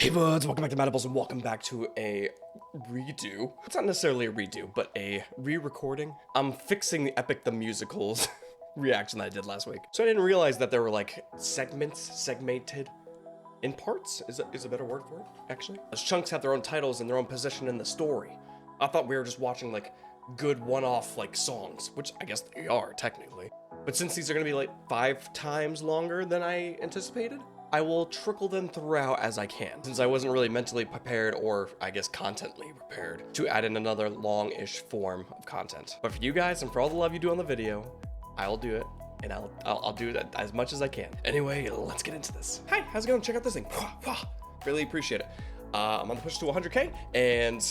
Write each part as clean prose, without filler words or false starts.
Hey buds, welcome back to Madables and welcome back to a redo. It's not necessarily a redo, but a re-recording. I'm fixing the Epic the Musicals reaction that I did last week. So I didn't realize that there were like segmented in parts, is a better word for it, actually. Those chunks have their own titles and their own position in the story. I thought we were just watching like good one-off like songs, which I guess they are technically. But since these are gonna be like 5 times longer than I anticipated, I will trickle them throughout as I can, since I wasn't really mentally prepared, or I guess contently prepared, to add in another long-ish form of content. But for you guys and for all the love you do on the video, I'll do it, and I'll do it as much as I can. Anyway, let's get into this. Hi, how's it going? Check out this thing. Really appreciate it. I'm on the push to 100K, and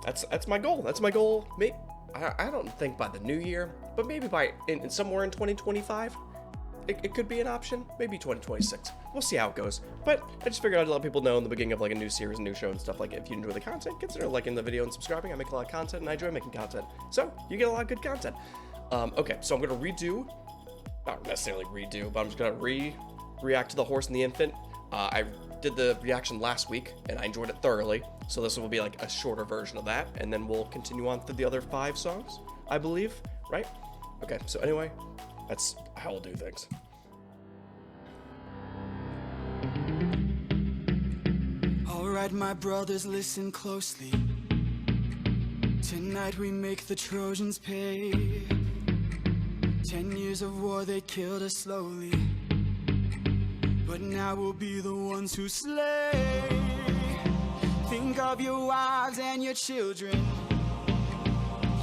that's my goal. That's my goal. Maybe, I don't think by the new year, but maybe by somewhere in 2025. It could be an option, maybe 2026. We'll see how it goes. But I just figured I'd let people know in the beginning of like a new series, a new show and stuff like it. If you enjoy the content, consider liking the video and subscribing. I make a lot of content and I enjoy making content. So you get a lot of good content. Okay, so I'm gonna redo, not necessarily redo, but I'm just gonna react to the horse and the infant. I did the reaction last week and I enjoyed it thoroughly. So this will be like a shorter version of that. And then we'll continue on through the other 5 songs, I believe, right? Okay, so anyway, that's how we'll do things. Alright, my brothers, listen closely. Tonight we make the Trojans pay. 10 years of war, they killed us slowly. But now we'll be the ones who slay. Think of your wives and your children.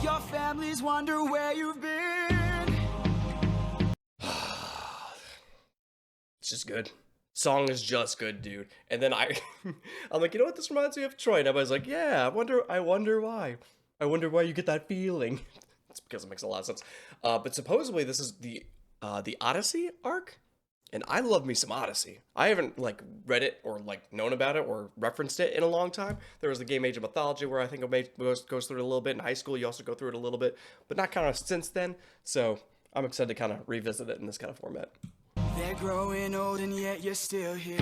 Your families wonder where you've been. It's just good. Song is just good, dude. And then I'm like, you know what this reminds me of? Troy. And everybody's like, yeah, I wonder why. I wonder why you get that feeling. It's because it makes a lot of sense. But supposedly this is the Odyssey arc. And I love me some Odyssey. I haven't like read it or like known about it or referenced it in a long time. There was the game Age of Mythology where I think it goes through it a little bit. In high school, you also go through it a little bit, but not kind of since then. So I'm excited to kind of revisit it in this kind of format. They're growing old and yet you're still here.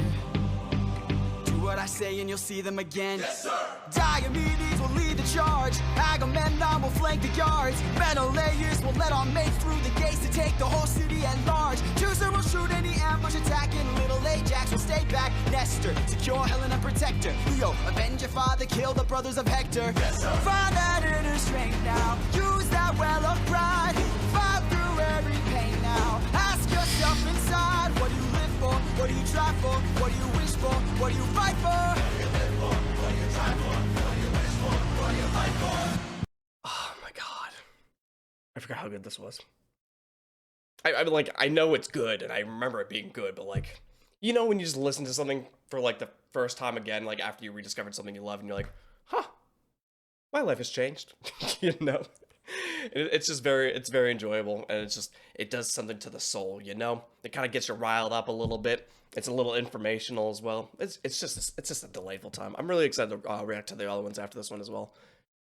Do what I say and you'll see them again. Yes, sir! Diomedes will lead the charge. Agamemnon will flank the yards. Menelaus will let our mates through the gates to take the whole city at large. Teucer will shoot any ambush attacking. Little Ajax will stay back. Nestor, secure Helena, protect her. Leo, avenge your father, kill the brothers of Hector. Yes, sir! Find that inner strength now. Use that well of pride. Fight through every pain now. Ask yourself inside, what do you live for? What do you try for? What do you wish for? What do you fight for? What do you live for? What do you try for? What do you wish for? What do you fight for? Oh my god. I forgot how good this was. I mean, like, I know it's good and I remember it being good, but like, you know when you just listen to something for like the first time again, like after you rediscovered something you love and you're like, huh, my life has changed. You know? It's just it's very enjoyable, and it does something to the soul, you know? It kind of gets you riled up a little bit. It's a little informational as well. It's just a delightful time. I'm really excited to react to the other ones after this one as well.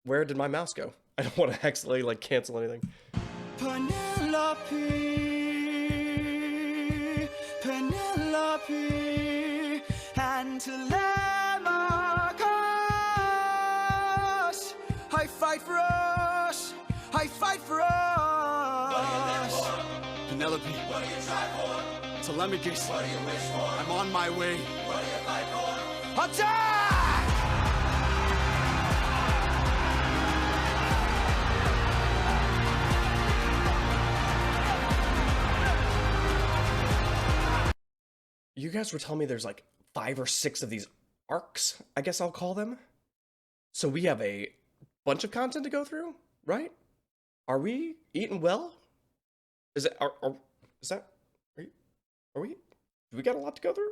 Where did my mouse go? I don't want to accidentally like cancel anything. Penelope, Penelope, and Telemachus. I fight for us. I fight for us. What do you live for? Penelope. What do you try for? Telemachus. What do you wish for? I'm on my way. What do you fight for? Attack! You guys were telling me there's like 5 or 6 of these arcs, I guess I'll call them. So we have a bunch of content to go through, right? Are we eating well? Do we got a lot to go through?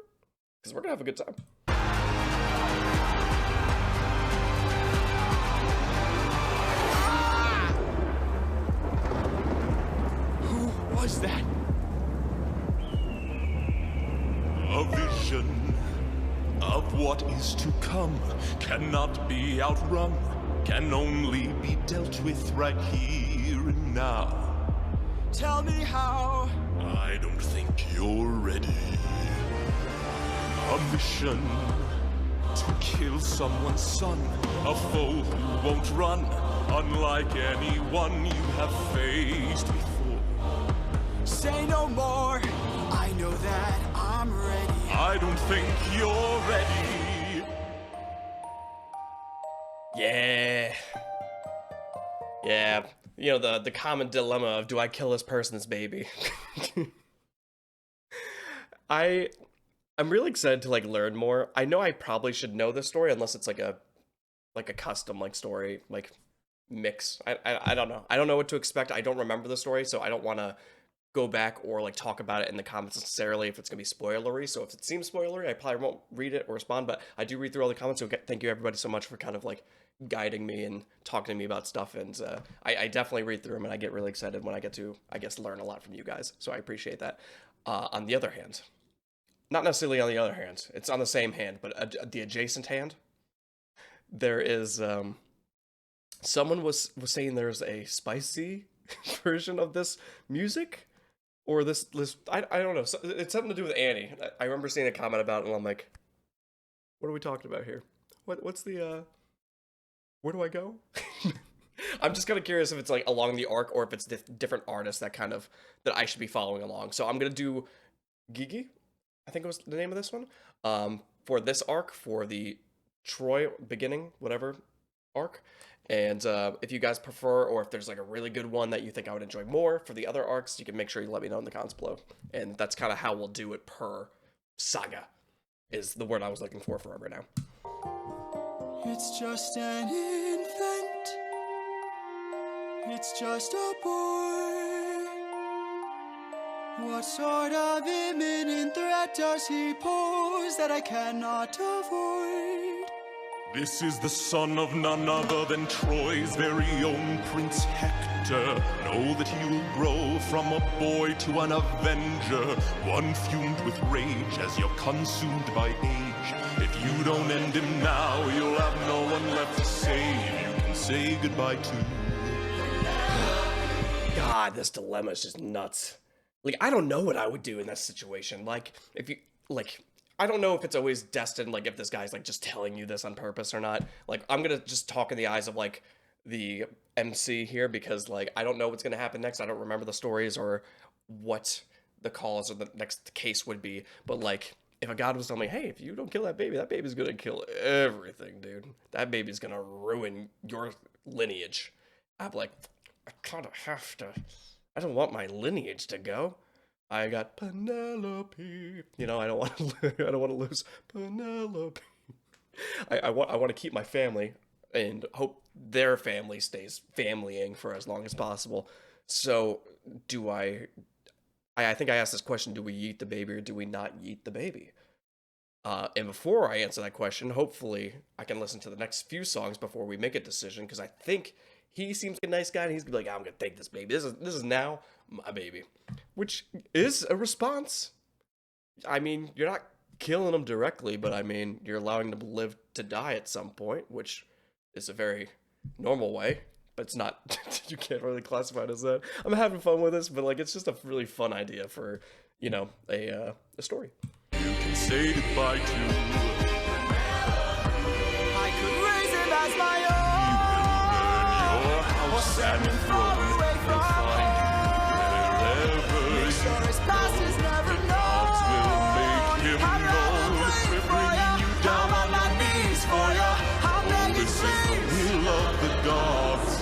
Because we're gonna have a good time. Who was that? A vision of what is to come cannot be outrun, can only be dealt with right here and now. Tell me how. I don't think you're ready. A mission to kill someone's son, a foe who won't run, unlike anyone you have faced before. Say no more, I know that I'm ready. I don't think you're ready. Yeah. Yeah. You know, the common dilemma of, do I kill this person's baby? I'm really excited to like learn more. I know I probably should know this story unless it's like a custom like story like mix. I don't know. I don't know what to expect. I don't remember the story, so I don't want to go back or like talk about it in the comments necessarily if it's gonna be spoilery. So if it seems spoilery, I probably won't read it or respond. But I do read through all the comments. So thank you everybody so much for kind of like guiding me and talking to me about stuff. And I definitely read through them, and I get really excited when I get to, I guess, learn a lot from you guys. So I appreciate that. On the other hand, not necessarily on the other hand, it's on the same hand, but the adjacent hand, there is someone was saying there's a spicy version of this music, or this I don't know. It's something to do with Annie. I remember seeing a comment about it, and I'm like, what are we talking about here? What's the where do I go? I'm just kind of curious if it's like along the arc or if it's different artists that I should be following along. So I'm gonna do Gigi, I think it was the name of this one, for this arc, for the Troy beginning whatever arc. And if you guys prefer, or if there's like a really good one that you think I would enjoy more for the other arcs, you can make sure you let me know in the comments below. And that's kind of how we'll do it per saga, is the word I was looking for right now. It's just an infant. It's just a boy. What sort of imminent threat does he pose that I cannot avoid? This is the son of none other than Troy's very own Prince Hector. Know that he will grow from a boy to an avenger, one fumed with rage as you're consumed by age. If you don't end him now, you'll have no one left to save. You can say goodbye to. God, this dilemma is just nuts. Like, I don't know what I would do in this situation. Like, if you, like, I don't know if it's always destined, like, if this guy's, like, just telling you this on purpose or not. Like, I'm gonna just talk in the eyes of, like, the MC here, because, like, I don't know what's gonna happen next. I don't remember the stories or what the cause or the next case would be. But, like, if a god was telling me, hey, if you don't kill that baby's gonna kill everything, dude. That baby's gonna ruin your lineage. I'm like, I kind of have to. I don't want my lineage to go. I got Penelope. You know, I don't want to lose Penelope. I want to keep my family and hope their family stays familying for as long as possible. So, do I think I asked this question: do we yeet the baby or do we not yeet the baby? And before I answer that question, hopefully I can listen to the next few songs before we make a decision, because I think he seems like a nice guy, and he's gonna be like, I'm gonna take this baby. This is now my baby, which is a response. I mean, you're not killing him directly, but I mean, you're allowing him to live to die at some point, which is a very normal way. But it's not. You can't really classify it as that. I'm having fun with this, but like, it's just a really fun idea for, you know, a story. You can say goodbye to. I could raise him as my own. Your house and Far throne away will from find you wherever Make sure his past is never known. gods will make him I'd rather know. pray We're for ya. bringing you down I'm on my knees for ya. I'm begging, This is the please. will of the gods.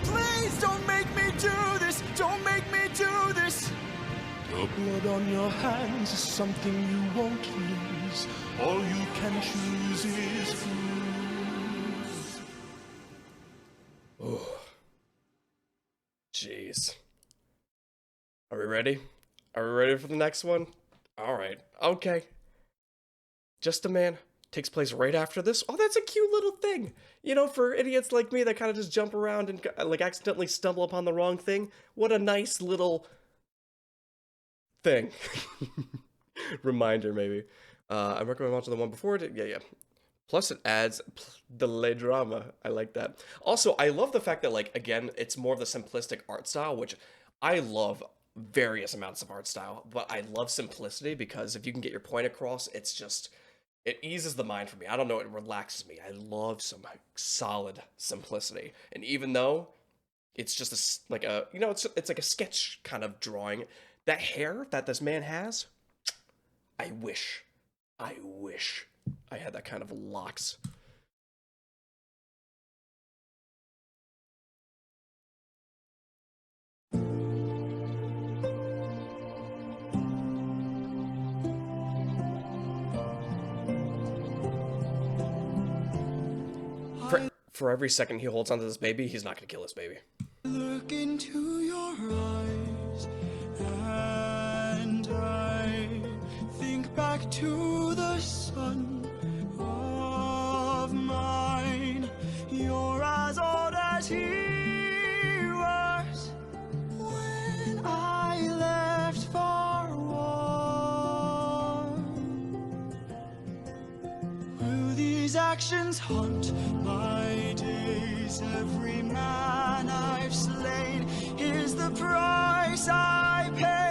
Please don't make me do this. Don't make me do this. The blood on your hands is something you won't lose. All you can choose is lose. Oh, jeez. Are we ready? Are we ready for the next one? All right. Okay. Just a Man takes place right after this. Oh, that's a cute little thing. You know, for idiots like me that kind of just jump around and like accidentally stumble upon the wrong thing. What a nice little thing. Reminder, maybe. I recommend watching the one before it. Yeah. Plus, it adds delay drama. I like that. Also, I love the fact that, like, again, it's more of the simplistic art style, which I love various amounts of art style, but I love simplicity because if you can get your point across, it's just It eases the mind for me. I don't know, it relaxes me. I love some solid simplicity. And even though it's just like a, you know, it's like a sketch kind of drawing, that hair that this man has, I wish I had that kind of locks. For every second he holds onto this baby, he's not gonna kill this baby. Look into your eyes, and I think back to the son of mine. You're as old as he was when I left for war. Will these actions haunt my days? Every man I've slain is the price I pay.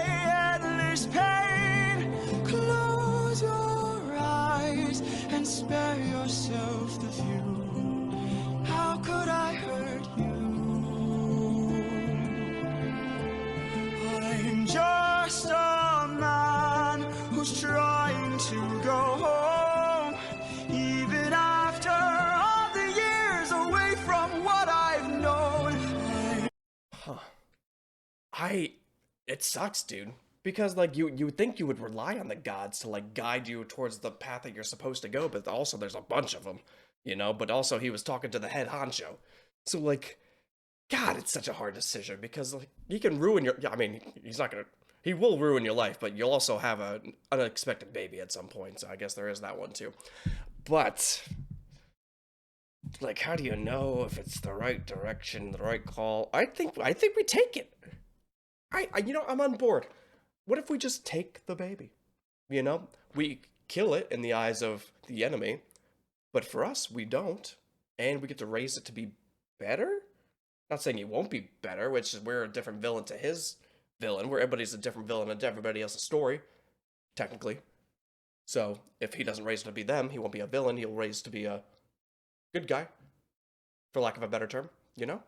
Endless pain. Close your eyes and spare yourself the view. How could I hurt you? I'm just a man who's trying to go home, even after all the years away from what I've known. It sucks, dude. Because like you would think you would rely on the gods to like guide you towards the path that you're supposed to go, but also there's a bunch of them, you know. But also he was talking to the head honcho, so like, God, it's such a hard decision because like he can ruin your. I mean, he will ruin your life, but you'll also have an unexpected baby at some point. So I guess there is that one too. But like, how do you know if it's the right direction, the right call? I think we take it. You know, I'm on board. What if we just take the baby? You know, we kill it in the eyes of the enemy, but for us, we don't, and we get to raise it to be better. Not saying it won't be better, which is we're a different villain to his villain, where everybody's a different villain in everybody else's story, technically. So if he doesn't raise it to be them, he won't be a villain. He'll raise to be a good guy, for lack of a better term. You know.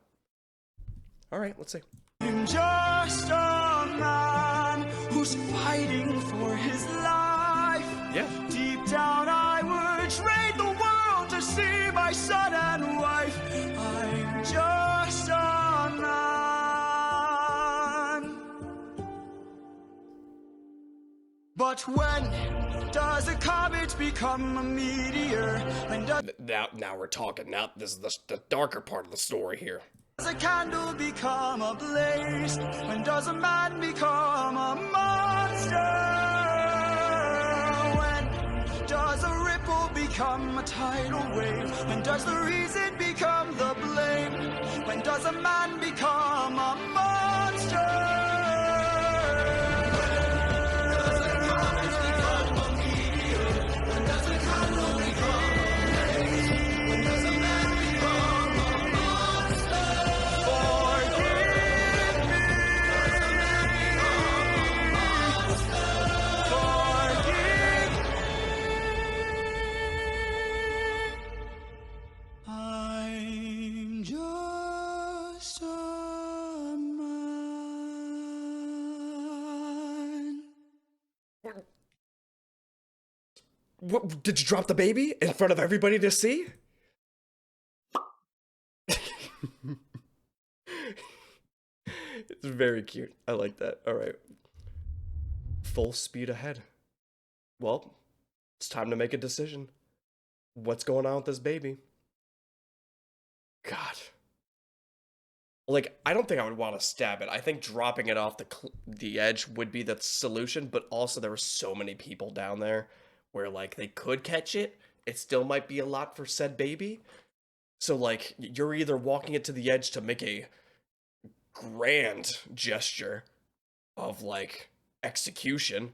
All right, let's see. I'm just a man who's fighting for his life. Yeah. Deep down I would trade the world to see my son and wife. I'm just a man. But when does a comet become a meteor? When does Now we're talking. Now this is the darker part of the story here. a candle become a blaze? When does a man become a monster? When does a ripple become a tidal wave? When does the reason become the blame? When does a man become a monster? I'm just a man. What, did you drop the baby in front of everybody to see? It's very cute. I like that. All right. Full speed ahead. Well, it's time to make a decision. What's going on with this baby? God. Like, I don't think I would want to stab it. I think dropping it off the edge would be the solution, but also there were so many people down there where, like, they could catch it. It still might be a lot for said baby. So, like, you're either walking it to the edge to make a grand gesture of, like, execution,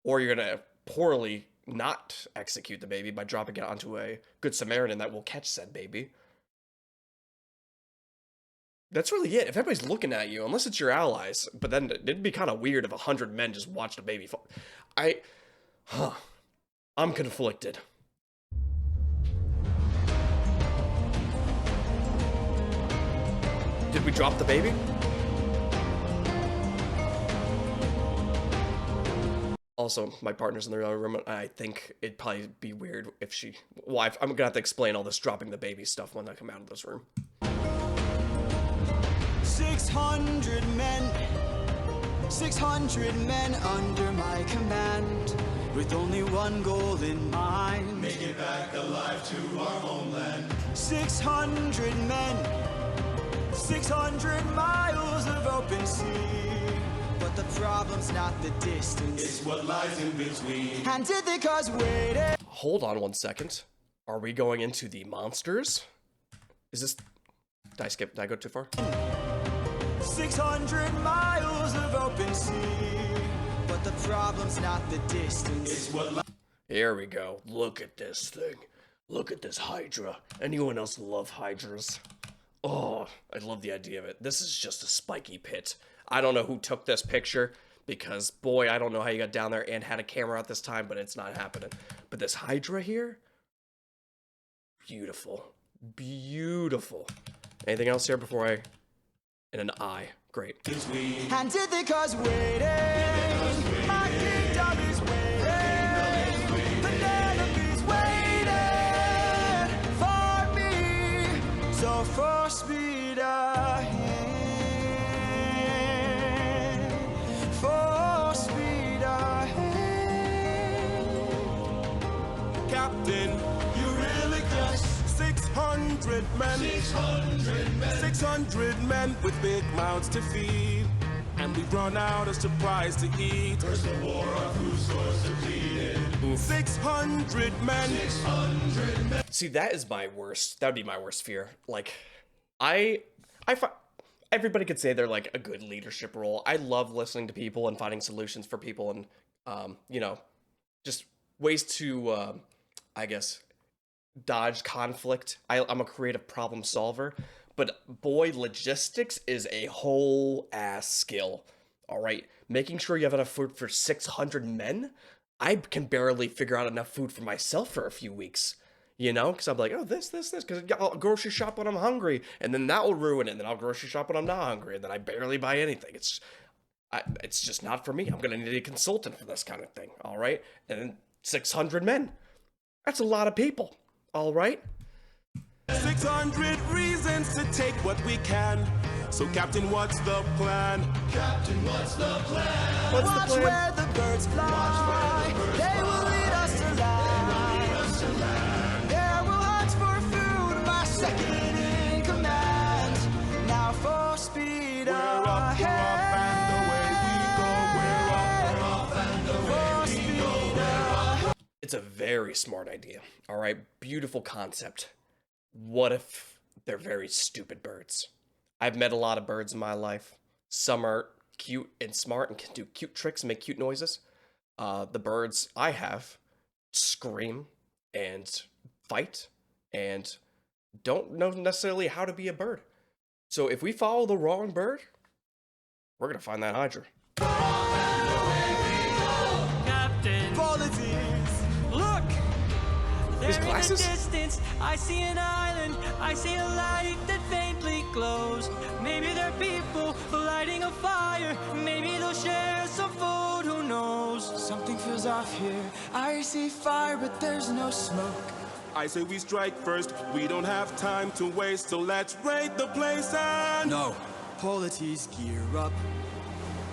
or you're gonna poorly not execute the baby by dropping it onto a good Samaritan that will catch said baby. That's really it. If everybody's looking at you, unless it's your allies, but then it'd be kind of weird if 100 men just watched a baby fall. I'm conflicted. Did we drop the baby? Also, my partner's in the other room, and I think it'd probably be weird if she... Well, I'm gonna have to explain all this dropping the baby stuff when I come out of this room. 600 men, 600 men under my command, with only one goal in mind. Make it back alive to our homeland. 600 men, 600 miles of open sea. But the problem's not the distance, It's what lies in between. and did they cause waiting? Hold on 1 second. Are we going into the monsters? Is this... Did I skip? Did I go too far? 600 miles of open sea. But the problem's not the distance. It's what lies. Here we go. Look at this thing. Look at this Hydra. Anyone else love Hydras? Oh, I love the idea of it. This is just a spiky pit. I don't know who took this picture, because, boy, I don't know how you got down there and had a camera at this time, but it's not happening. But this Hydra here, beautiful. Beautiful. Anything else here before I... And an eye. Great. And did they cause waiting? My kingdom is waiting. The enemy's waiting for me. So force me to force me to Captain, you really guess 600 men. 600 men. 600 men with big mouths to feed. And we've run out of supplies to eat. First the war of food stores depleted. 600 men. 600 men. See, that is my worst. That would be my worst fear. Like, everybody could say they're like a good leadership role. I love listening to people and finding solutions for people, and you know, just ways to, I guess, dodge conflict. I'm a creative problem solver, but boy, logistics is a whole ass skill. All right, making sure you have enough food for 600 men. I can barely figure out enough food for myself for a few weeks. You know, because I'm like, oh, this, because I'll grocery shop when I'm hungry, and then that will ruin it, and then I'll grocery shop when I'm not hungry, and then I barely buy anything. It's just not for me. I'm gonna need a consultant for this kind of thing, all right? And then 600 men. That's a lot of people, all right? 600 reasons to take what we can. So, Captain, what's the plan? Captain, what's the plan? What's watch the plan? where the birds fly. They will lead us to land. There will hunt for food, my second in command. Now for speed We're up, and away we go. We're up, And away For we speed go. It's a very smart idea, all right? Beautiful concept. What if they're very stupid birds? I've met a lot of birds in my life. Some are cute and smart and can do cute tricks and make cute noises. The birds I have scream and fight and don't know necessarily how to be a bird. So if we follow the wrong bird, we're gonna find that Hydra. Captain, Politics. look! There His in the glasses? distance, I see an island. I see a light that faintly glows. Maybe they're people lighting a fire. Maybe they'll share some food, who knows? Something feels off here. I see fire, but there's no smoke. I say we strike first. We don't have time to waste, so let's raid the place and... No. Polities, gear up.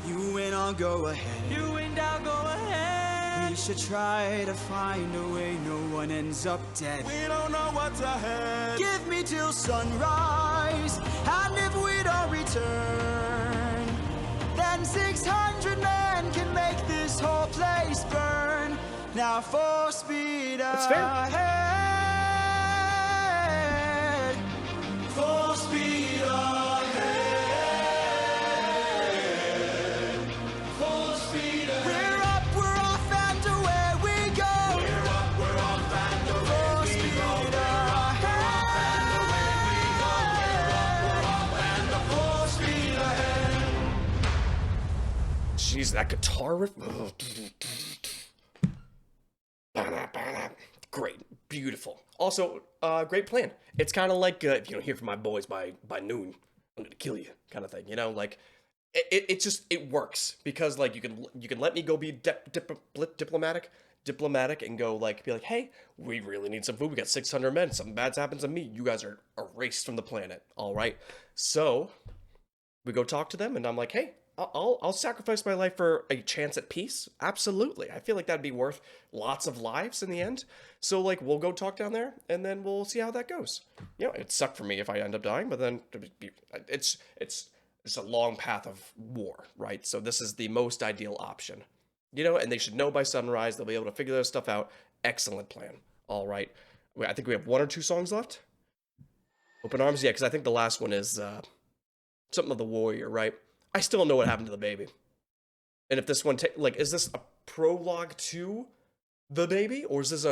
You win, I'll go ahead. You and I'll go ahead. We should try to find a way no one ends up dead. We don't know what's ahead. Give me till sunrise, and if we don't return, then 600 men can make this whole place burn. Now for speed fair. ahead. For speed ahead. Full speed ahead. We're up, we're off, and away we go. We're up, we're off, and For away we speed go. Full speed ahead. Jeez, that guitar riff. Great, beautiful. Also, great plan. It's kind of like if you don't hear from my boys by noon, I'm gonna kill you, kind of thing. You know, like it just it works because like you can let me go be diplomatic and go like be like, hey, we really need some food. We got 600 men. Something bad's happens to me. You guys are erased from the planet. All right, so we go talk to them, and I'm like, hey, I'll sacrifice my life for a chance at peace. Absolutely. I feel like that'd be worth lots of lives in the end. So like we'll go talk down there and then we'll see how that goes. You know, it'd suck for me if I end up dying, but then it's a long path of war, right? So this is the most ideal option. You know, and they should know by sunrise. They'll be able to figure their stuff out. Excellent plan. All right. I think we have 1 or 2 songs left. Open Arms, yeah, because I think the last one is something of the warrior, right? I still don't know what happened to the baby. And if this one, is this a prologue to the baby? Or is this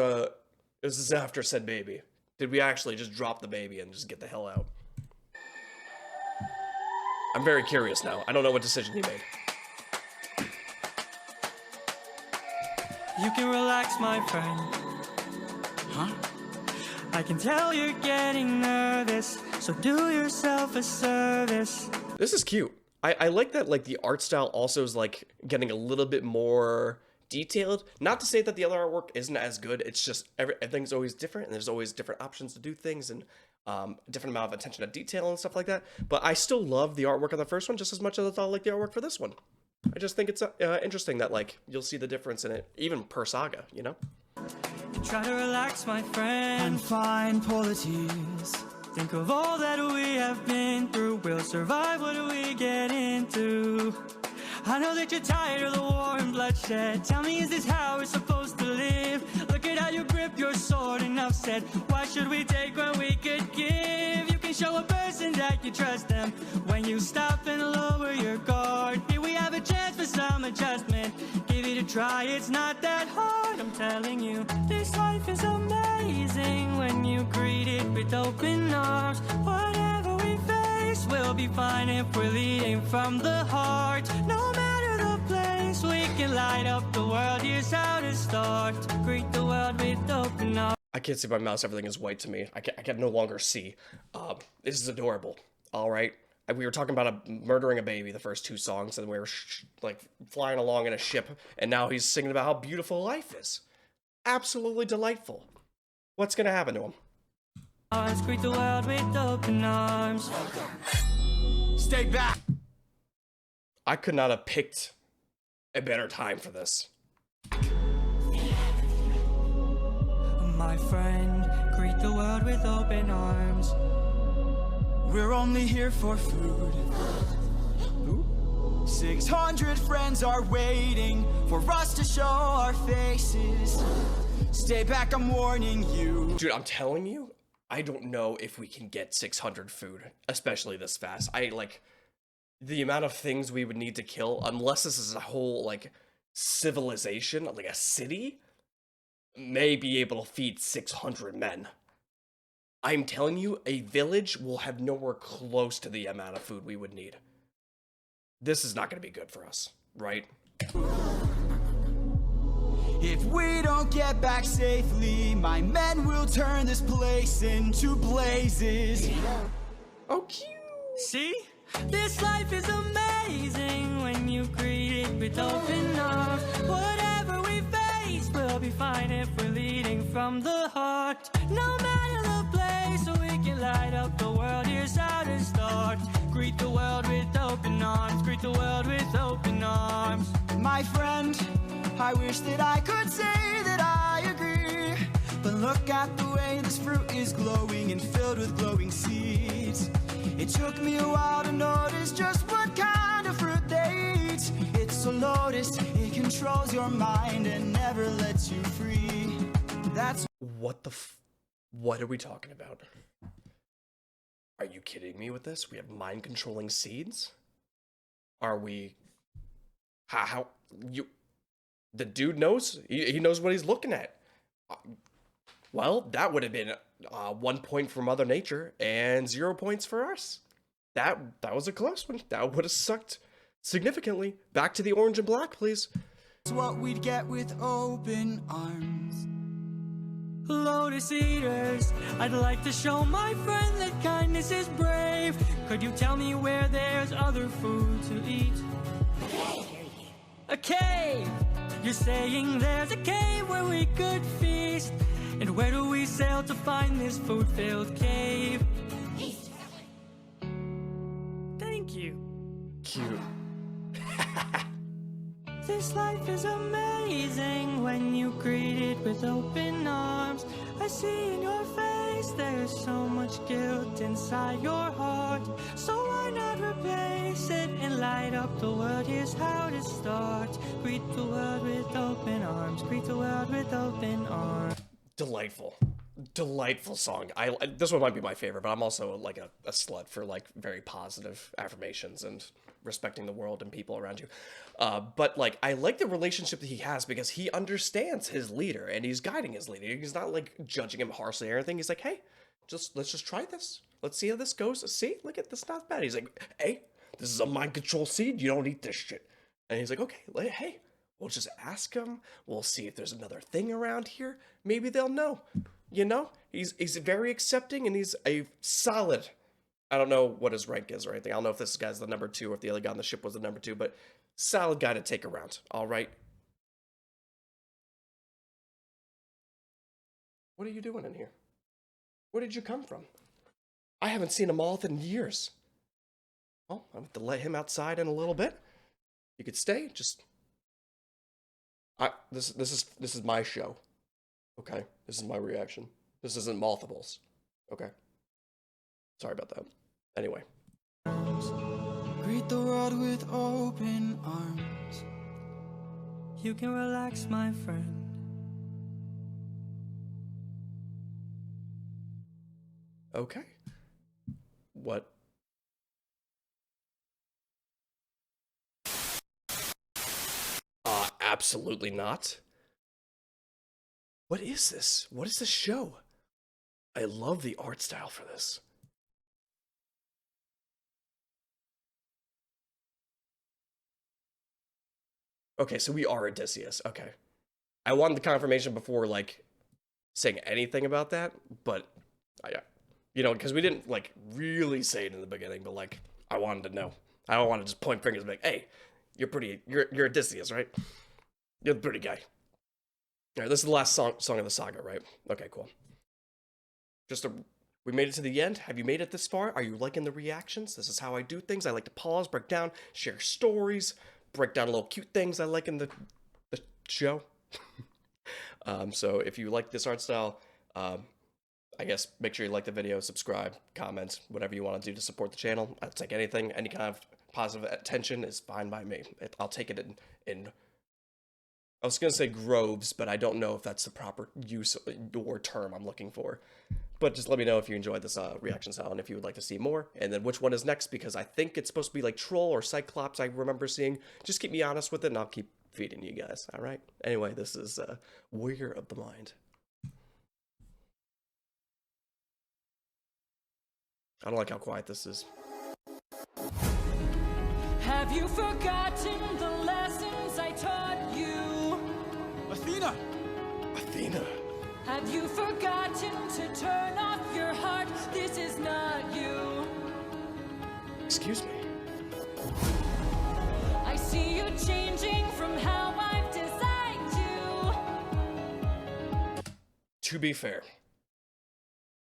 after said baby? Did we actually just drop the baby and just get the hell out? I'm very curious now. I don't know what decision he made. You can relax, my friend. Huh? I can tell you're getting nervous, so do yourself a service. This is cute. I like that, like, the art style also is, like, getting a little bit more detailed. Not to say that the other artwork isn't as good, it's just everything's always different, and there's always different options to do things, and a different amount of attention to detail and stuff like that. But I still love the artwork on the first one just as much as I like the artwork for this one. I just think it's interesting that, like, you'll see the difference in it, even per saga, you know? Try to relax, my friend, And find polities. think of all that we have been through. We'll survive, what do we get into? I know that you're tired of the war and bloodshed. Tell me, is this how we're supposed to live? Look at how you grip your sword, enough said. Why should we take when we could give? You can show a person that you trust them when you stop and lower your guard. Here we have a chance for some adjustment. Give it a try, it's not that hard. I'm telling you, this life is amazing when you greet it with open arms. Whatever we face, we'll be fine if we're leading from the heart. No matter the place, we can light up the world. Here's how to start. Greet the world with open arms. I can't see my mouse. Everything is white to me. I can no longer see. This is adorable. All right. We were talking about murdering a baby the first 2 songs, and we were like flying along in a ship, and now he's singing about how beautiful life is. Absolutely delightful. What's gonna happen to him? Greet the world with open arms. Stay back. I could not have picked a better time for this. My friend, greet the world with open arms. We're only here for food. 600 friends are waiting for us to show our faces. Stay back, I'm warning you. Dude, I'm telling you, I don't know if we can get 600 food, especially this fast. The amount of things we would need to kill, unless this is a whole, like, civilization, like a city, may be able to feed 600 men. I'm telling you, a village will have nowhere close to the amount of food we would need. This is not going to be good for us, right? If we don't get back safely, my men will turn this place into blazes. Oh, cute! See? This life is amazing when you greet it with open arms. Whatever we face, we'll be fine if we're leading from the heart. No matter the place, we can light up the world. Here's how to start. Greet the world with open arms. Greet the world with open arms. My friend, I wish that I could say that I agree. But look at the way this fruit is glowing and filled with glowing seeds. It took me a while to notice just what kind of fruit they eat. It's a lotus, it controls your mind and never lets you free. That's What are we talking about? Are you kidding me with this? We have mind-controlling seeds? Are we... How... You... The dude knows? He knows what he's looking at. Well, that would have been 1 point for Mother Nature and 0 points for us. That was a close one. That would have sucked significantly. Back to the orange and black, please. what we'd get with open arms. Lotus Eaters, I'd like to show my friend that kindness is brave. Could you tell me where there's other food to eat? A cave! You're saying there's a cave where we could feast. And where do we sail to find this food-filled cave? Thank you. Cute. This life is amazing when you greet it with open arms. I see in your face there's so much guilt inside your heart. So why not replace it and light up the world? Here's how to start. Greet the world with open arms. Greet the world with open arms. Delightful. Delightful song. This one might be my favorite, but I'm also like a slut for like very positive affirmations and respecting the world and people around you. But like, I like the relationship that he has because he understands his leader and he's guiding his leader. He's not like judging him harshly or anything. He's like, hey, let's just try this. Let's see how this goes. See, look at this, not bad. He's like, hey, this is a mind control seed. You don't eat this shit. And he's like, okay, hey, we'll just ask him. We'll see if there's another thing around here. Maybe they'll know. You know, he's very accepting and he's a solid. I don't know what his rank is or anything. I don't know if this guy's the number 2 or if the other guy on the ship was the number 2, but solid guy to take around. All right. What are you doing in here? Where did you come from? I haven't seen a moth in years. Well, I'm going to let him outside in a little bit. You could stay. Just. This is my show. Okay, this is my reaction. This isn't Multiples. Okay. Sorry about that. Anyway. Greet the world with open arms. You can relax, my friend. Okay. What? Absolutely not. What is this? What is this show? I love the art style for this. Okay, so we are Odysseus. Okay. I wanted the confirmation before, like, saying anything about that, but, you know, because we didn't, like, really say it in the beginning, but, like, I wanted to know. I don't want to just point fingers and be like, hey, you're Odysseus, right? You're the pretty guy. All right, this is the last song of the saga, right? Okay, cool. We made it to the end. Have you made it this far? Are you liking the reactions? This is how I do things. I like to pause, break down, share stories, break down little cute things I like in the show. So if you like this art style, I guess make sure you like the video, subscribe, comment, whatever you want to do to support the channel. I'll take anything, any kind of positive attention is fine by me. I'll take it in I was going to say groves, but I don't know if that's the proper use or term I'm looking for. But just let me know if you enjoyed this reaction style and if you would like to see more. And then which one is next, because I think it's supposed to be like Troll or Cyclops I remember seeing. Just keep me honest with it and I'll keep feeding you guys, all right? Anyway, this is Warrior of the Mind. I don't like how quiet this is. Have you forgotten the lessons I taught you? Athena! Athena. Have you forgotten to turn off your heart? This is not you. Excuse me. I see you changing from how I've designed you. To be fair,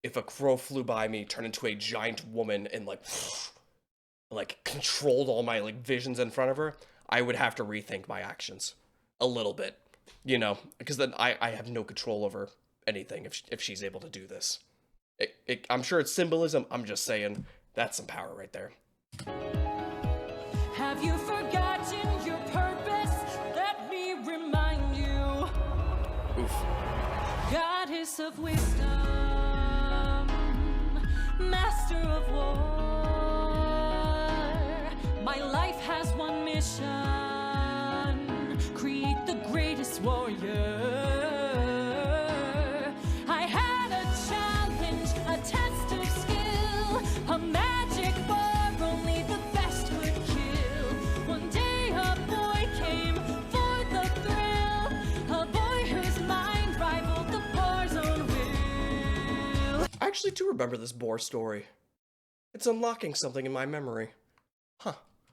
if a crow flew by me, turned into a giant woman, and like controlled all my like visions in front of her, I would have to rethink my actions a little bit, you know, because then I have no control over anything if she's able to do this. I'm sure it's symbolism. I'm just saying that's some power right there. Have you forgotten your purpose? Let me remind you. Oof. Goddess of wisdom, master of war. My life has one mission: create the greatest warrior. I had a challenge, a test of skill, a magic bar only the best could kill. One day a boy came for the thrill, a boy whose mind rivaled the bar's own will. actually do remember this Boar story. It's unlocking something in my memory. Huh.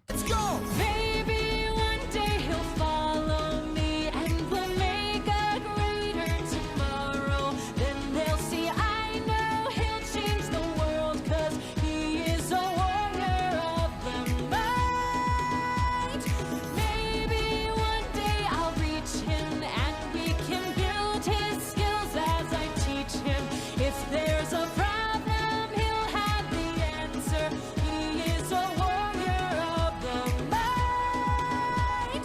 Let's go! Maybe one day he'll follow me and we'll make a greater tomorrow. Then they'll see I know he'll change the world, 'cause he is a warrior of the night. Maybe one day I'll reach him and we can build his skills as I teach him. If there's a problem, he'll have the answer. He is a warrior of the night.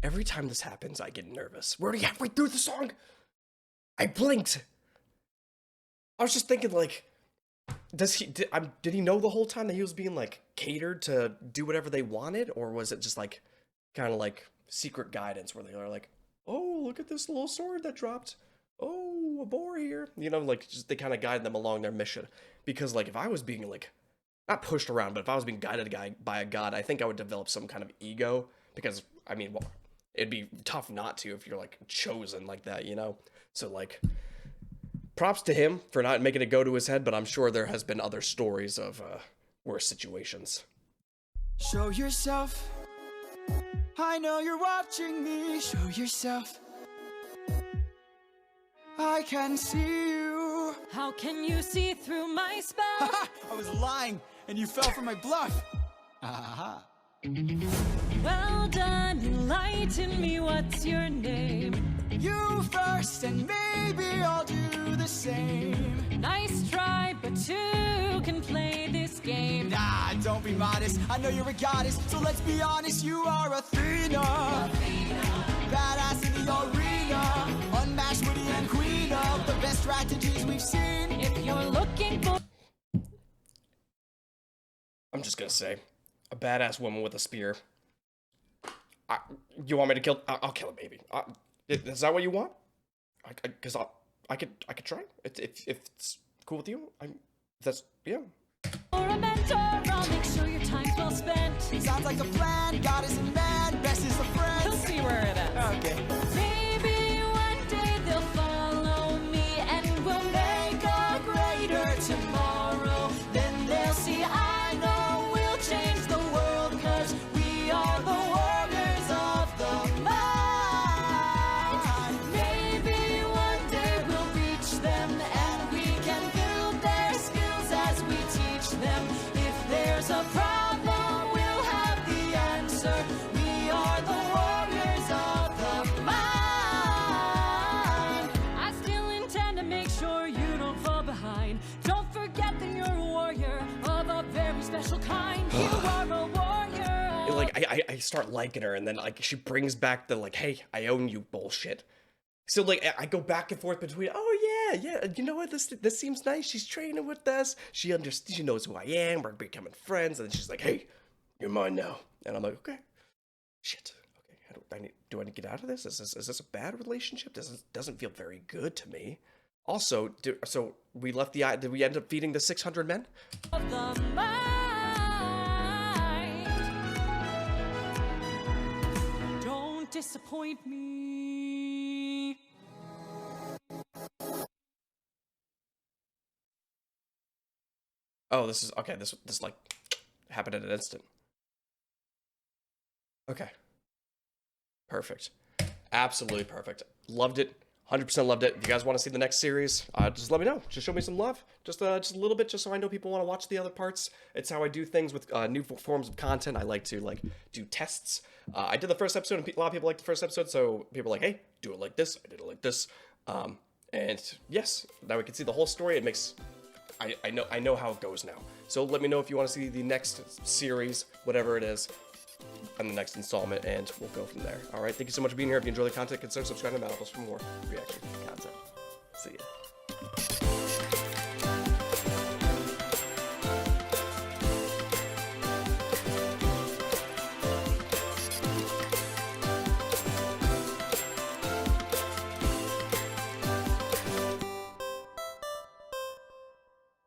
Every time this happens, I get nervous. We're already halfway through the song. I blinked. I was just thinking, like, did he know the whole time that he was being like catered to do whatever they wanted, or was it just like kind of like secret guidance where they are like, oh, look at this little sword that dropped. Oh, a boar here. You know, like just they kind of guide them along their mission. Because like if I was being like not pushed around, but if I was being guided by a god, I think I would develop some kind of ego. Because I mean, well, it'd be tough not to if you're like chosen like that, you know. So like, props to him for not making it go to his head, but I'm sure there has been other stories of worse situations. Show yourself. I know you're watching me. Show yourself. I can see you. How can you see through my spell? I was lying, and you fell for my bluff. Well done, enlighten me, what's your name? You first, and maybe I'll do the same. Nice try, but two can play this game. Nah, don't be modest. I know you're a goddess, so let's be honest. You are Athena. Badass in the arena. Unmatched, witty, and queen of the best strategies we've seen. If you're looking for I'm just gonna say, a badass woman with a spear. You want me to kill? I'll kill it, baby. Is that what you want? Because I could try. If it's cool with you, yeah. a mentor, I'll make sure your time's well spent. Sounds like a plan. Goddess and man, best is a friend. We'll see where it ends. Okay. Maybe one day they'll follow me and we'll make a greater tomorrow. Then they'll see I know we'll change the world, 'cause we are the warriors of the mind. Maybe one day we'll reach them and we can build their skills as we teach them. If there's a problem, we'll have the answer. We are the warriors of the mind. I still intend to make sure you don't fall behind. Don't forget that you're a warrior of a very special kind. You are a warrior. Like I start liking her, and then like she brings back the like, hey, I own you bullshit. So like I go back and forth between, oh yeah, you know what, this seems nice. She's training with us. She knows who I am. We're becoming friends, and then she's like, hey, you're mine now. And I'm like, okay, shit. Okay, do I need to get out of this? Is this a bad relationship? Doesn't feel very good to me. Also, so we left did we end up feeding the 600 men? Of the mind. Don't disappoint me. Oh, this is okay. This like happened in an instant. Okay. Perfect. Absolutely perfect. Loved it. 100% loved it. If you guys want to see the next series, just let me know. Just show me some love. Just a little bit, just so I know people want to watch the other parts. It's how I do things with new forms of content. I like to do tests. I did the first episode, and a lot of people liked the first episode, so people are like, hey, do it like this. I did it like this. And yes, now we can see the whole story. It makes I know how it goes now. So let me know if you want to see the next series, whatever it is, and the next installment, and we'll go from there. All right, thank you so much for being here. If you enjoy the content, consider subscribing to Battlefields for more reaction content. See ya.